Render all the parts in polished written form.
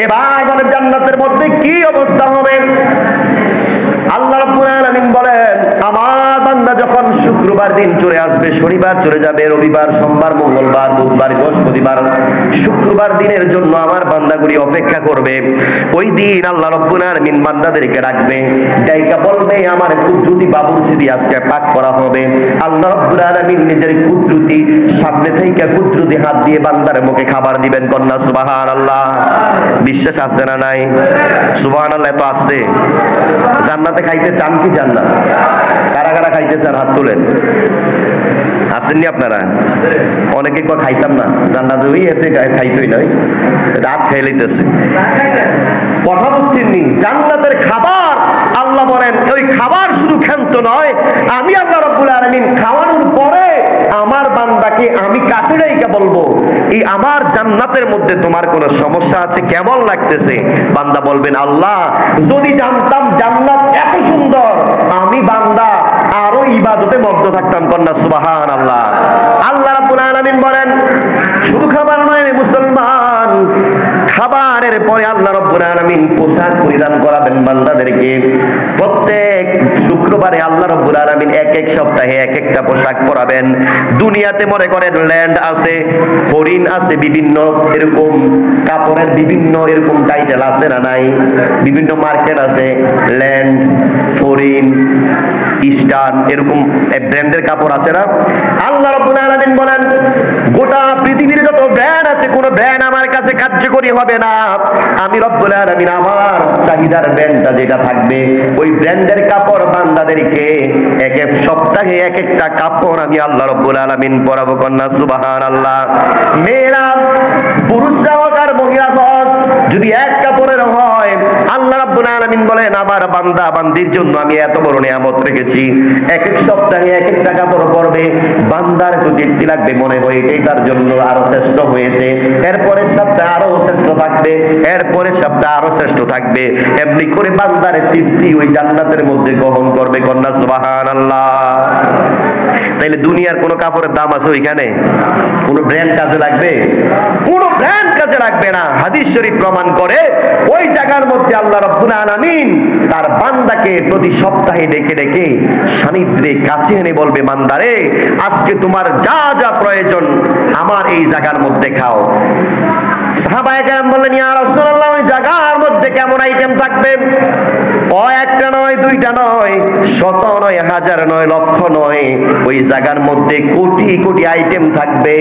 এবার বলেন জান্নাতের মধ্যে কি অবস্থা হবে? আল্লাহ রাব্বুল আলামিন বলেন, আমার বান্দা যখন শুক্রবার দিন চলে আসবে, শনিবার চলে যাবে, রবিবার, সোমবার, মঙ্গলবার, বুধবার, বৃহস্পতিবার, শুক্রবার দিনের জন্য আমার বান্দাগুলি অপেক্ষা করবে। ওই দিন আল্লাহ রাব্বুল আলামিন বান্দাদেরকে ডাকবে, ডাইকা বলবে, আমার কুদরতি বাবুর্চি দিয়ে আজকে পাক করা হবে। আল্লাহ রাব্বুল আলামিন নিজের কুদরতি সামনে থেকে কুদরতি হাত দিয়ে বান্দার মুখে খাবার দিবেন। কন্যা সুবহানাল্লাহ। বিশ্বাস আছে না নাই? সুবহানাল্লাহ। এত আছে। জান্নাতে খাইতে চান কি চান না? কারা কারা খাইতে চান হাত তোলেন। আসেননি আপনারা? অনেকে খাইতাম না জান্নাতে, ওই এতে খাইতই নয়, রাত খাই লইতেছে। কথা বুঝছেন নি? জান্নাতের খাবার আল্লাহ বলেন, ওই খাবার শুধু ক্ষান্ত নয়, আমি আল্লাহ রাব্বুল আলামিন খাওয়ানোর পরে আমার বান্দাকে আমি কাছে রেখে বলবো, এই আমার জান্নাতের মধ্যে তোমার কোনো সমস্যা আছে, কেমন লাগতেছে? বান্দা বলবেন, আল্লাহ যদি জানতাম জান্নাত এত সুন্দর, আমি বান্দা আরো ইবাদতে মগ্ন থাকতাম। কন্যা সুবহানাল্লাহ। আল্লাহ রাব্বুল আলামিন বলেন, শুধু খাবার নয় মুসলমান, খাবারের পরে আল্লাহ রাব্বুল আলামিন পোশাক পরিধান করাবেন বান্দাদেরকে। প্রত্যেক শুক্রবারে আল্লাহ রাব্বুল আলামিন এক এক সপ্তাহে এক একটা পোশাক পরাবেন। দুনিয়াতে মনে করেন ল্যান্ড আছে, হরিণ আছে, বিভিন্ন এরকম কাপড়ের বিভিন্ন এরকম টাইটেল আছে না নাই? বিভিন্ন মার্কেট আছে, ল্যান্ড, হরিণ, ইস্টার্ন, এরকম ব্র্যান্ডের কাপড় আছে না? আল্লাহ রাব্বুল আলামিন বলেন, গোটা পৃথিবীর যত ব্র্যান্ড আছে, কোন ব্র্যান্ড আমার কাছে কার্যকরী হবে না। আমি রব্বুল আলামিন আমার চাহিদার ব্র্যান্ডটা যেটা থাকবে, ওই ব্র্যান্ডের কাপড় বান্দাদেরকে এক এক সপ্তাহে এক একটা কাপড় আমি আল্লাহ রব্বুল আলামিন পরাবো। কন্যা সুবহানাল্লাহ। মেয়েরা, পুরুষরা হোক আর মহিলা হোক, যদি এক কাপড়ের হয়, আল্লাহ রাব্বুল আলামিন বলেন, আমার বান্দা বান্দির জন্য আমি এত বড় নিয়ামত রেখেছি। এক এক সপ্তাহে এক একটা কাপড় পরবে, বান্দার তো দেখতে লাগবে, মনে হয় এটাই তার জন্য আরো শ্রেষ্ঠ হয়েছে। এরপরের সপ্তাহে আরো শ্রেষ্ঠ থাকবে, এরপরের সপ্তাহে আরো শ্রেষ্ঠ থাকবে। এমনি করে বান্দার তৃপ্তি ওই জান্নাতের মধ্যে গ্রহণ করবে। কন্যা সুবহানাল্লাহ। তাইলে দুনিয়ার কোন কাপড়ের দাম আছে ওইখানে? কোন ব্র্যান্ড কাজে লাগবে? কোন ব্র্যান্ড কাজে লাগবে না। হাদিস শরীফ প্রমাণ করে, ওই জায়গার মধ্যে আল্লাহ রাব্বুল আলামিন তার বান্দাকে প্রতি সপ্তাহে ডেকে ডেকে সান্নিধ্যে কাছে এনে বলবে, বান্দারে আজকে তোমার যা যা প্রয়োজন আমার এই জায়গার মধ্যে খাও। সাহাবায়ে কেরাম বললেন, ইয়া রাসূলুল্লাহ, ওই জায়গার মধ্যে কেমন আইটেম থাকবে? একটা নয়, দুইটা নয়, শত নয়, হাজার নয়, লক্ষ নয়, ওই জায়গার মধ্যে কোটি কোটি আইটেম থাকবে।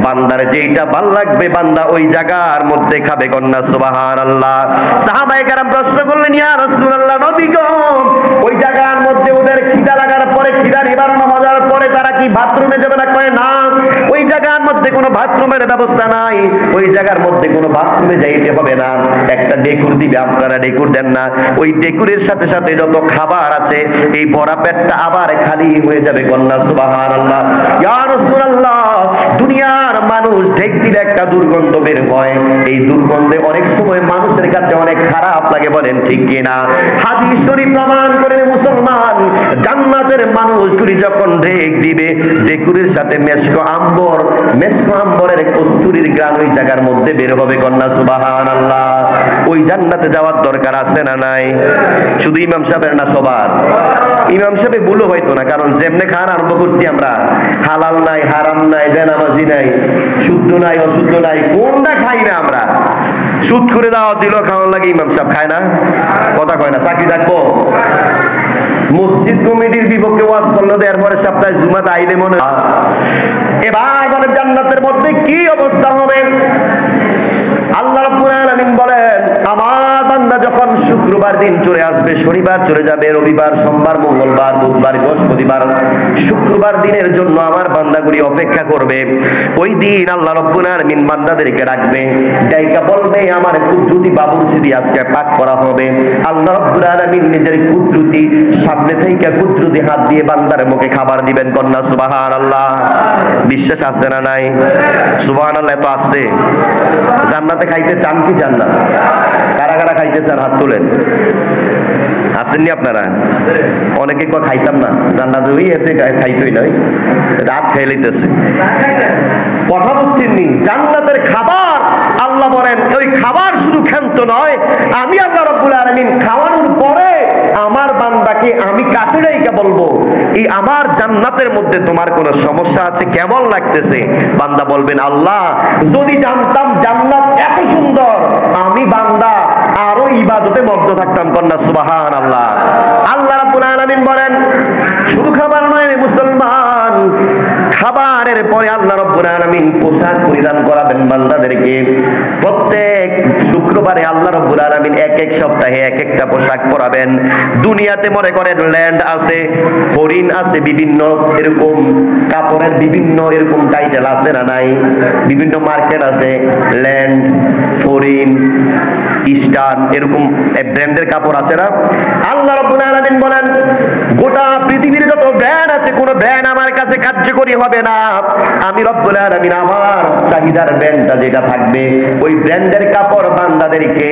বান্দার যেটা ভাল লাগবে বান্দা ওই জায়গার মধ্যে খাবে। কন্যা সুবহানাল্লাহ। সাহাবায়ে কেরাম প্রশ্ন করলেন, ইয়া রাসূলুল্লাহ, নবী গো, ওই জায়গার মধ্যে ওদের খিদা লাগার পরে, খিদা নিবারণ হওয়ার পরে তারা কি বাথরুমে যাবে না? কয় না, ওই জায়গার মধ্যে কোনো বাথরুমের ব্যবস্থা নাই, ওই জায়গার মধ্যে কোনো বাথরুমে যাইতে হবে না। একটা ডেকুর দিবে, আপনারা ডেকুর দেন না? ওই ডেকুরের সাথে সাথে যত খাবার আছে, এই ভরা পেটটা আবার খালি হয়ে যাবে। কন্যা সুবহানাল্লাহ। ইয়া রাসূলুল্লাহ, দুনিয়ার মানুষ ঢেক দিলে একটা দুর্গন্ধ বের হয়, এই দুর্গন্ধে অনেক সময় মানুষের কাছে অনেক খারাপ লাগে, বলেন ঠিক কিনা? হাদিস শরীফ প্রমাণ করে মুসলমান, জান্নাতের মানুষগুলি যখন ঢেক দিবে, ডেকুরের সাথে মেশকো আম্বরের কস্তুরীর গ্রান ওই জায়গার মধ্যে বের হবে। কন্যা সুবহানাল্লাহ। ওই জান্নাতে যাওয়ার দরকার আছে না নাই? শুধু ইমাম সাহেবের না, সবার? ইমাম সাহেব ভুলও হয়তো না, কারণ যেমনে খান আরম্ভ করছি আমরা, হালাল নাই, হারাম নাই, বেনামাজি নাই, শুদ্ধ নাই, অশুদ্ধ নাই, কোনটা খাই না আমরা। সুদ করে দাও দিল খাওয়ার লাগে, ইমাম সাহেব খায় না? কথা কয় না? চাকরি থাকবো? মসজিদ কমিটির বিপক্ষে ওয়াজ করলো, এরপরে সপ্তাহে জুমাতে আইলে মনে। এবার বলেন জান্নাতের মধ্যে কি অবস্থা হবে? আল্লাহ রাব্বুল আলামিন বলেন, আমার বান্দা যখন শুক্রবার দিন চলে আসবে, শনিবার চলে যাবে, রবিবার, সোমবার, মঙ্গলবার, বুধবার, বৃহস্পতিবার, শুক্রবার দিনের জন্য আমার বান্দাগুলি অপেক্ষা করবে। ওই দিন আল্লাহ রাব্বুল আলামিন বান্দাদেরকে ডাকবে, ডাইকা বলবে, আমার কুদরতি বাবুর্চি দিয়ে আজকে পাক করা হবে। আল্লাহ রাব্বুল আলামিন নিজের কুদরতি সামনে থেকে কুদরতি হাত দিয়ে বান্দার মুখে খাবার দিবেন। কন্যা সুবহানাল্লাহ। বিশ্বাস আছে না নাই? সুবহানাল্লাহ। এত আছে। জান্নাতে খাইতে চান কি চান না? কারা কারা খাইতে চান হাত তোলেন। আসেননি আপনারা? অনেকে খাইতাম না জান্নাতে, ওই এতে খাইতই নয়, রাত খাই লইতেছে। কথা বুঝছেন নি? জান্নাতের খাবার আল্লাহ আল্লাহ বলেন ওই খাবার শুধু ক্ষান্ত নয়, আমি আল্লাহ রাব্বুল আলামিন খাওয়ানোর পরে আমার বান্দাকে আমি কাছে রেখে বলবো, এই আমার জান্নাতের মধ্যে তোমার কোনো সমস্যা আছে, কেমন লাগতেছে? বান্দা বলবেন, আল্লাহ যদি জানতাম জান্নাত এত সুন্দর, আমি বান্দা আরো ইবাদতে মগ্ন থাকতাম। কন্যা সুবহানাল্লাহ। আল্লাহ রাব্বুল আলামিন বলেন শুধু খাবার নয় রে মুসলমান, খাবারের পরে আল্লাহ রাব্বুল আলামিন পোশাক পরিধান করাবেন বান্দাদেরকে। প্রত্যেক শুক্রবারে আল্লাহ রাব্বুল আলামিন এক এক সপ্তাহে এক একটা পোশাক পরাবেন। দুনিয়াতে মনে করেন ল্যান্ড আছে, হরিণ আছে, বিভিন্ন এরকম কাপড়ের বিভিন্ন এরকম টাইটেল আছে না নাই? বিভিন্ন মার্কেট আছে, ল্যান্ড, হরিণ, ইস্টার্ন, এরকম ব্র্যান্ডের কাপড় আছে না? আল্লাহ রাব্বুল আলামিন বলেন গোটা পৃথিবীর যত ব্র্যান্ড আছে, কোন ব্র্যান্ড আমার কাছে কার্যকরী হবে না। আমি রব্বুল আলামিন আমার চাহিদার ব্র্যান্ডটা যেটা থাকবে, ওই ব্র্যান্ডের কাপড় বান্দাদেরকে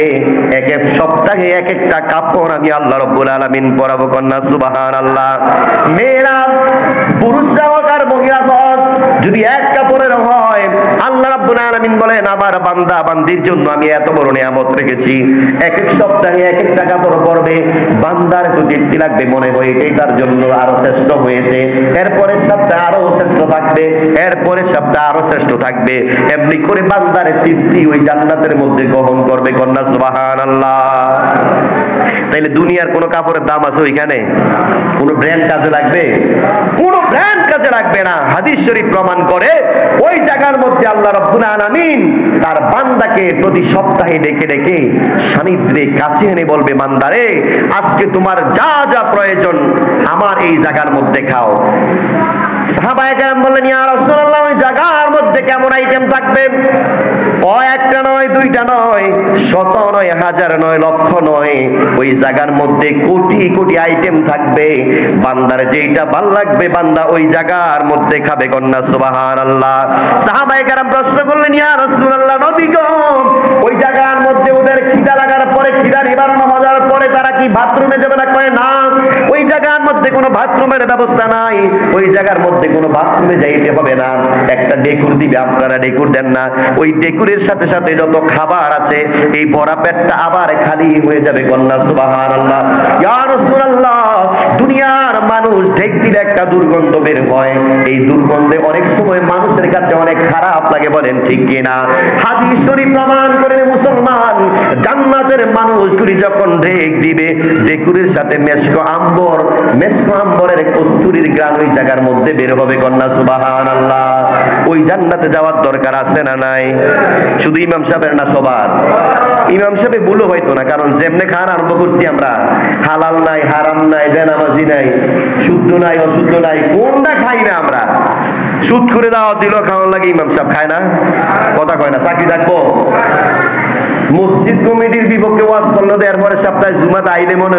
এক এক সপ্তাহে এক একটা কাপড় আমি আল্লাহ রব্বুল আলামিন পরাবো। কন্যা সুবহানাল্লাহ। মেয়েরা, পুরুষরা হোক আর মহিলা হোক, যদি এক কাপড়ের হয়, আল্লাহ রাব্বুল আলামিন বলেন আমার বান্দা বান্দির জন্য আমি এত বড় নিয়ামত রেখেছি। এক এক সপ্তাহে এক একটা কাপড় পরবে, বান্দার তো তৃপ্তি লাগবে, মনে হয় এটাই তার জন্য আরো শ্রেষ্ঠ হয়েছে। এরপরের সপ্তাহে আরো শ্রেষ্ঠ থাকবে, এরপরের সপ্তাহে আরো শ্রেষ্ঠ থাকবে। এমনি করে বান্দার তৃপ্তি ওই জান্নাতের মধ্যে গ্রহণ করবে। কন্যা সুবহানাল্লাহ। তাইলে দুনিয়ার কোন কাপড়ের দাম আছে ওইখানে? কোন ব্র্যান্ড কাজে লাগবে? কোন ব্র্যান্ড কাজে লাগবে না। হাদিস শরীফ প্রমাণ করে ওই জায়গার মধ্যে আল্লাহ রাব্বুল আলামিন তার বান্দাকে প্রতি সপ্তাহে ডেকে ডেকে সান্নিধ্যে কাছে এনে বলবে, বান্দারে আজকে তোমার যা যা প্রয়োজন আমার এই জায়গার মধ্যে খাও। সাহাবায়ে কেরাম বললেন, ইয়া রাসূলুল্লাহ ওই জায়গার মধ্যে কেমন আইটেম থাকবে? একটা নয়, দুইটা নয়, শত নয়, হাজার নয়, লক্ষ নয়, ওই জায়গার মধ্যে কোটি কোটি আইটেম থাকবে। বান্দার যেইটা ভাল লাগবে বান্দা ওই জায়গার মধ্যে খাবে। কন্যা সুবহানাল্লাহ। সাহাবায়ে কেরাম প্রশ্ন করলেন, ইয়া রাসূলুল্লাহ নবী গো, ওই জায়গার মধ্যে ওদের খিদা লাগার পরে, খিদা নিবারণ হওয়ার পরে তারা কি বাথরুমে যাবে না? কয় না, ওই জায়গার মধ্যে কোনো বাথরুমের ব্যবস্থা নাই, ওই জায়গার মধ্যে কোনো বাথরুমে যাইতে হবে না। একটা ডেকুর দিবে, আপনারা ডেকুর দেন না, ওই ডেকুরের সাথে সাথে যত খাবার আছে এই ভরা পেটটা আবার খালি হয়ে যাবে। কন্যা সুবহানাল্লাহ। ইয়া রাসূলুল্লাহ দুনিয়ার মানুষ ঢেক দিলে একটা দুর্গন্ধ বের হয়, এই দুর্গন্ধে অনেক সময় মানুষের কাছে অনেক খারাপ লাগে, বলেন ঠিক কিনা? হাদিস শরীফ প্রমাণ করে মুসলমান, জান্নাতের মানুষগুলি যখন ঢেক দিবে ডেকুরের সাথে মেশকো আম্বরের কস্তুরীর গ্রান ওই জায়গার মধ্যে বের হবে। কন্যা সুবহানাল্লাহ। ওই জান্নাতে যাওয়ার দরকার আছে না নাই? শুধু ইমাম সাহেবের না, সবার। ইমাম সাহেব ভুলও হয়তো না, কারণ যেমনে খান আরম্ভ করছি আমরা, হালাল নাই, হারাম নাই, বেনামাজি নাই, শুদ্ধ নাই, অশুদ্ধ নাই, কোনটা খাই না আমরা। সুদ করে দাওয়াত দিল খাওয়ার লাগে, ইমাম সাহেব খায় না, কথা কয় না, চাকরি থাকবো। মসজিদ কমিটির বিপক্ষে ওয়াজ করলো, এরপরে সপ্তাহে জুমাতে আইলে মনে